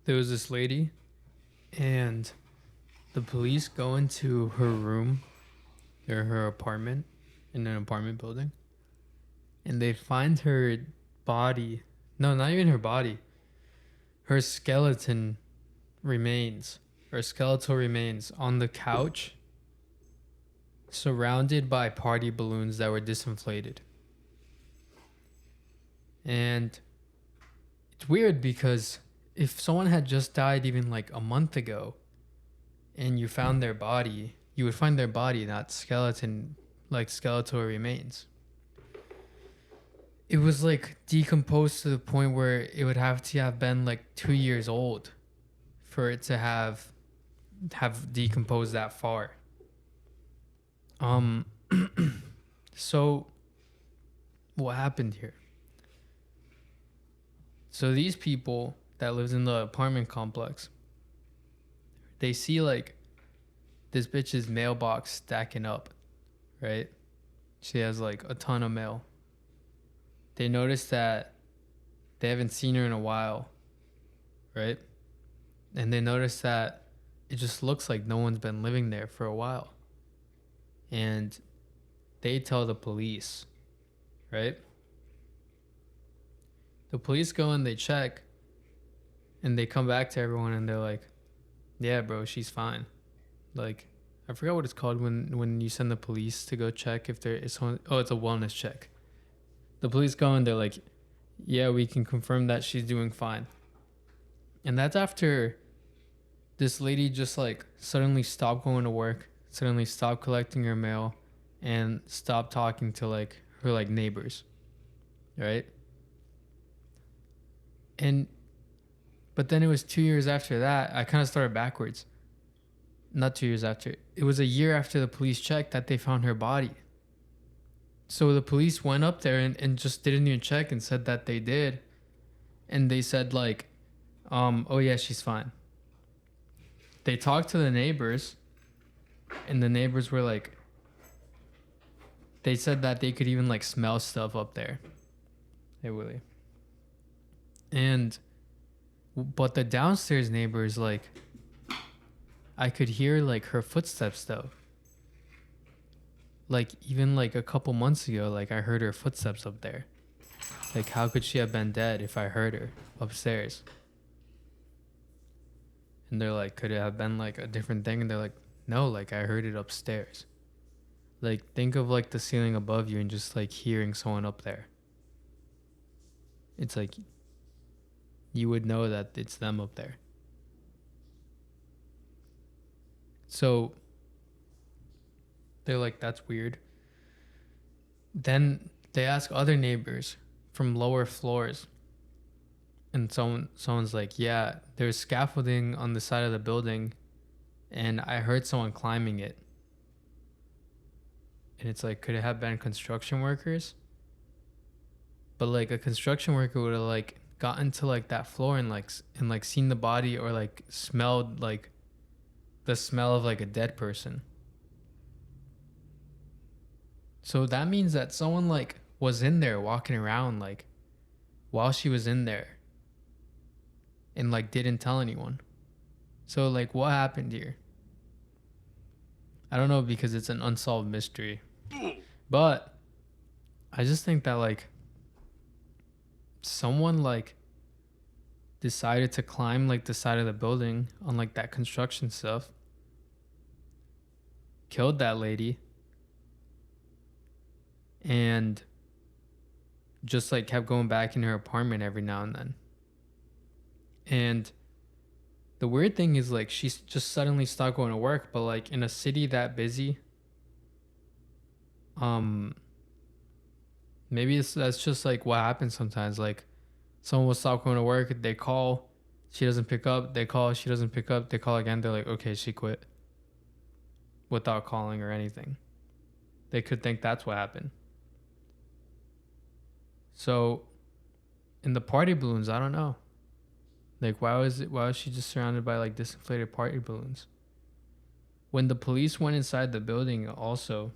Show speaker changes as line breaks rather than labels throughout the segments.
there was this lady, and the police go into her room or her apartment in an apartment building, and they find her body. No, not even her body. Her skeleton remains, or skeletal remains, on the couch, surrounded by party balloons that were disinflated. And it's weird because if someone had just died even like a month ago and you found their body, you would find their body, not skeleton, like skeletal remains. It was like decomposed to the point where it would have to have been like 2 years old for it to have decomposed that far. So what happened here? So these people that lives in the apartment complex, they see like this bitch's mailbox stacking up, right? She has like a ton of mail. They notice that they haven't seen her in a while, right? And they notice that it just looks like no one's been living there for a while. And they tell the police, right? The police go and they check, and they come back to everyone and they're like, yeah, bro, she's fine. Like, I forgot what it's called when you send the police to go check if there is someone. Oh, it's a wellness check. The police go and they're like, yeah, we can confirm that she's doing fine. And that's after this lady just like suddenly stopped going to work, suddenly stopped collecting her mail, and stopped talking to like her like neighbors, right? But then it was 2 years after that. I kind of started backwards. Not 2 years after. It was a year after the police checked that they found her body. So the police went up there and just didn't even check and said that they did. And they said like, oh yeah, she's fine. They talked to the neighbors, and the neighbors were like, they said that they could even like smell stuff up there. Hey, Willie. But the downstairs neighbors, like, I could hear like her footsteps though. Like even like a couple months ago, like I heard her footsteps up there. Like how could she have been dead if I heard her upstairs? And they're like, could it have been like a different thing? And they're like, no, like I heard it upstairs. Like think of like the ceiling above you and just like hearing someone up there. It's like you would know that it's them up there. So they're like, that's weird. Then they ask other neighbors from lower floors, and someone's like, yeah, there's scaffolding on the side of the building, and I heard someone climbing it. And it's like, could it have been construction workers? But like a construction worker would have like gotten to like that floor and like seen the body, or like smelled like the smell of like a dead person. So that means that someone like was in there walking around like while she was in there and like didn't tell anyone. So like what happened here? I don't know, because it's an unsolved mystery. But I just think that like someone like decided to climb like the side of the building on like that construction stuff, killed that lady, and just like kept going back in her apartment every now and then. And the weird thing is like she's just suddenly stopped going to work, but like in a city that busy, maybe that's just like what happens sometimes. Like someone will stop going to work, they call, she doesn't pick up, they call, she doesn't pick up, they call again, they're like, okay, she quit, without calling or anything. They could think that's what happened. So in the party balloons, I don't know. Like why was she just surrounded by like disinflated party balloons? When the police went inside the building also,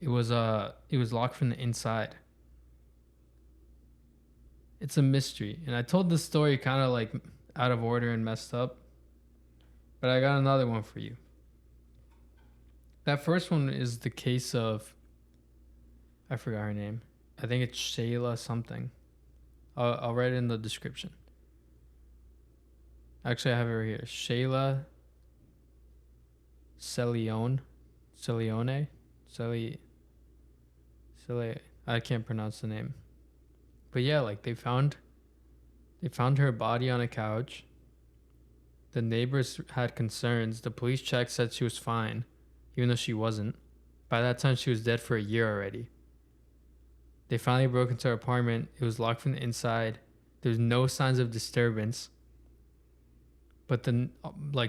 it was locked from the inside. It's a mystery. And I told this story kind of like out of order and messed up. But I got another one for you. That first one is the case of, I forgot her name. I think it's Sheila something. I'll write it in the description. Actually, I have it right here. Sheila Seleoane. I can't pronounce the name. But yeah, like they found her body on a couch. The neighbors had concerns. The police check said she was fine, even though she wasn't. By that time, she was dead for a year already. They finally broke into her apartment. It was locked from the inside. There's no signs of disturbance. But the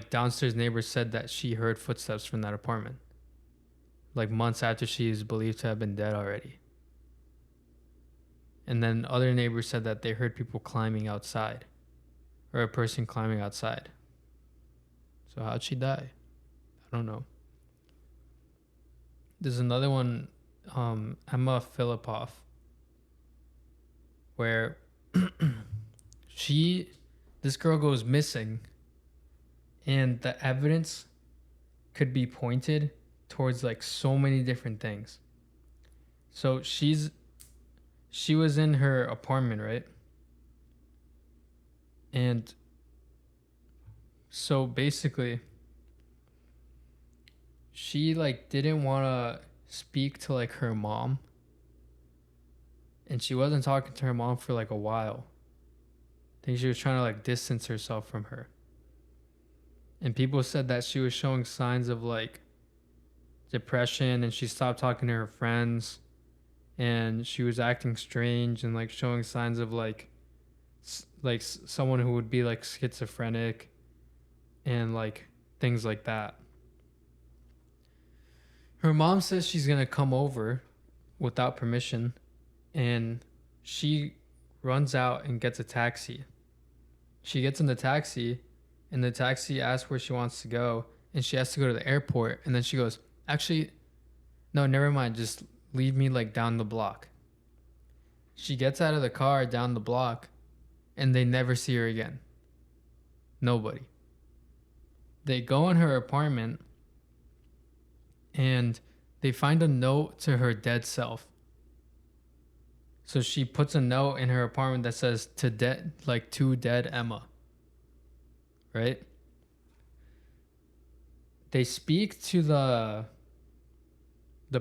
downstairs neighbors said that she heard footsteps from that apartment, like months after she is believed to have been dead already. And then other neighbors said that they heard people climbing outside, or a person climbing outside. So how'd she die? I don't know. There's another one, Emma Fillipoff, where this girl goes missing, and the evidence could be pointed towards like so many different things. So she was in her apartment, right? And so basically she like didn't want to speak to like her mom, and she wasn't talking to her mom for like a while. I think she was trying to like distance herself from her. And people said that she was showing signs of like depression, and she stopped talking to her friends, and she was acting strange and like showing signs of like someone who would be like schizophrenic and like things like that. Her mom says she's going to come over without permission, and she runs out and gets a taxi. She gets in the taxi, and the taxi asks where she wants to go, and she has to go to the airport. And then she goes, actually, no, never mind. Just leave me like down the block. She gets out of the car down the block, and they never see her again. Nobody. They go in her apartment, and they find a note to her dead self. So she puts a note in her apartment that says to dead Emma. Right? They speak to the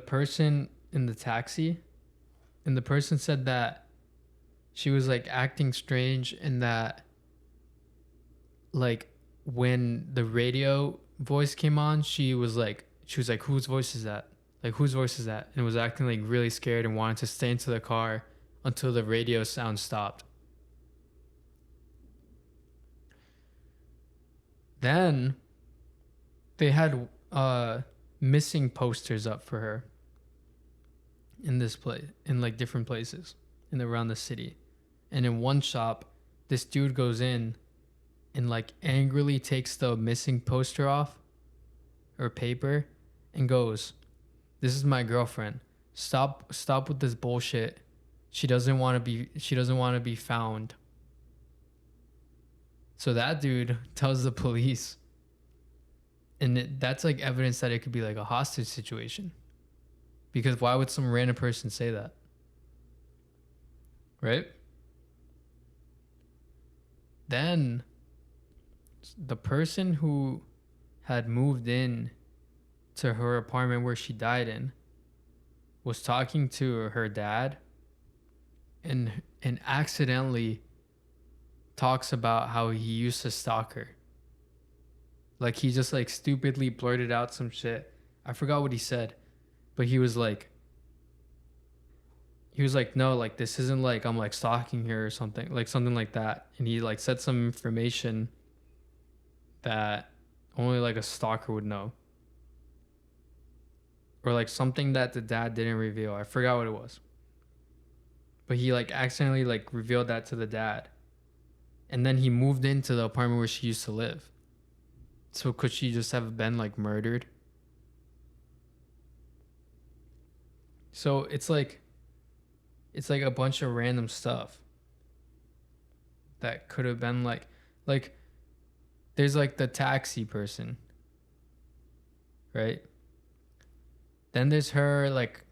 person in the taxi, and the person said that she was like acting strange, and that like when the radio voice came on, she was like, whose voice is that? Like, whose voice is that? And was acting like really scared and wanted to stay into the car until the radio sound stopped. Then they had missing posters up for her in this place, in like different places in around the city. And in one shop, this dude goes in and like angrily takes the missing poster off or paper and goes, "This is my girlfriend. Stop with this bullshit. She doesn't want to be found." So that dude tells the police, and that's like evidence that it could be like a hostage situation. Because why would some random person say that? Right? Then the person who had moved in to her apartment where she died in was talking to her dad, and accidentally talks about how he used to stalk her. Like he just like stupidly blurted out some shit. I forgot what he said, but he was like, no, like this isn't like I'm like stalking her or something like that. And he like said some information that only like a stalker would know, or like something that the dad didn't reveal. I forgot what it was, but he like accidentally like revealed that to the dad. And then he moved into the apartment where she used to live. So could she just have been like murdered? So it's like a bunch of random stuff that could have been like Like, there's like the taxi person, right? Then there's her, like,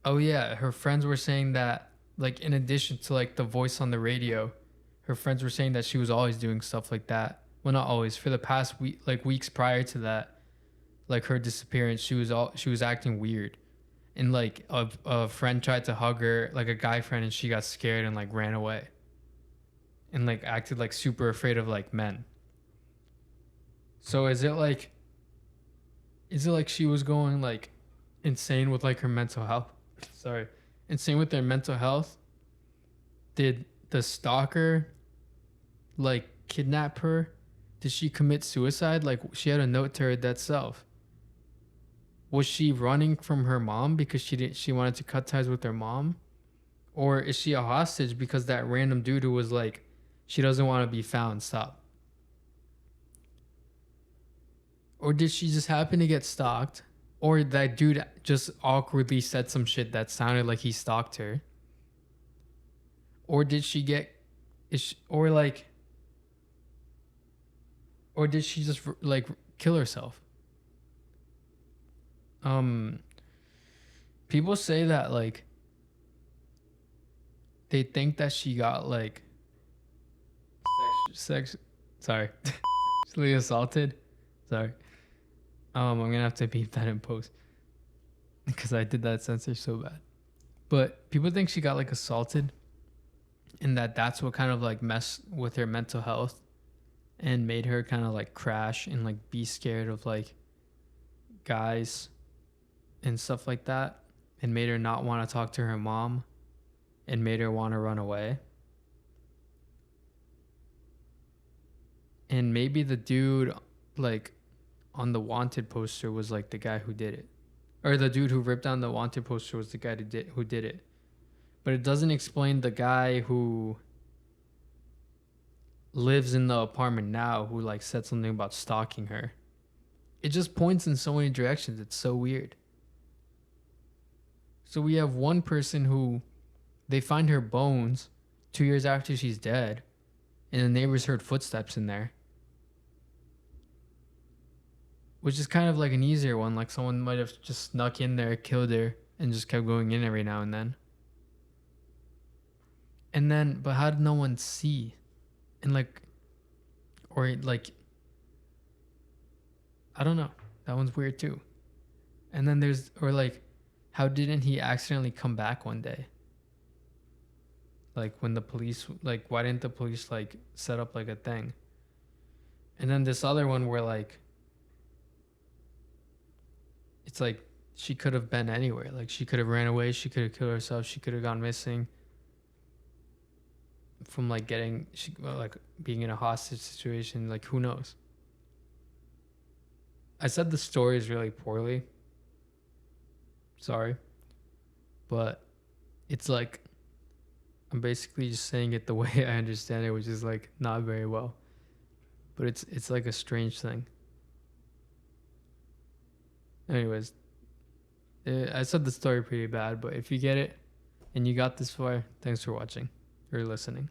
oh yeah, her friends were saying that, like, in addition to like the voice on the radio, her friends were saying that she was always doing stuff like that. Well, not always. For the past week, like weeks prior to that, like her disappearance, she was acting weird. And like a friend tried to hug her, like a guy friend, and she got scared and like ran away. And like acted like super afraid of like men. So is it like she was going like insane with like her mental health? Sorry. Insane with their mental health? Did the stalker like kidnap her? Did she commit suicide? Like she had a note to her dead self. Was she running from her mom because she wanted to cut ties with her mom? Or is she a hostage because that random dude who was like, she doesn't want to be found, stop? Or did she just happen to get stalked? Or that dude just awkwardly said some shit that sounded like he stalked her? Or did she get, or did she just like kill herself? Um, People say that like they think that she got like sex sorry, sexually assaulted. Sorry. I'm gonna have to beep that in post because I did that censor so bad. But people think she got like assaulted, and that's what kind of like messed with her mental health and made her kind of like crash and like be scared of like guys and stuff like that, and made her not want to talk to her mom and made her want to run away. And maybe the dude like on the wanted poster was like the guy who did it. Or the dude who ripped down the wanted poster was the guy who did it. But it doesn't explain the guy who lives in the apartment now who like said something about stalking her. It just points in so many directions. It's so weird. So we have one person who they find her bones 2 years after she's dead, and the neighbors heard footsteps in there. Which is kind of like an easier one. Like someone might have just snuck in there, killed her, and just kept going in every now and then. And then, but how did no one see? And like, or like, I don't know. That one's weird too. And then or like, how didn't he accidentally come back one day? Like when the police, like, why didn't the police like set up like a thing? And then this other one where like, it's like she could have been anywhere. Like she could have ran away. She could have killed herself. She could have gone missing from like like being in a hostage situation. Like who knows? I said the story is really poorly. Sorry. But it's like, I'm basically just saying it the way I understand it, which is like not very well. But it's like a strange thing. Anyways, I said the story pretty bad, but if you get it and you got this far, thanks for watching or listening.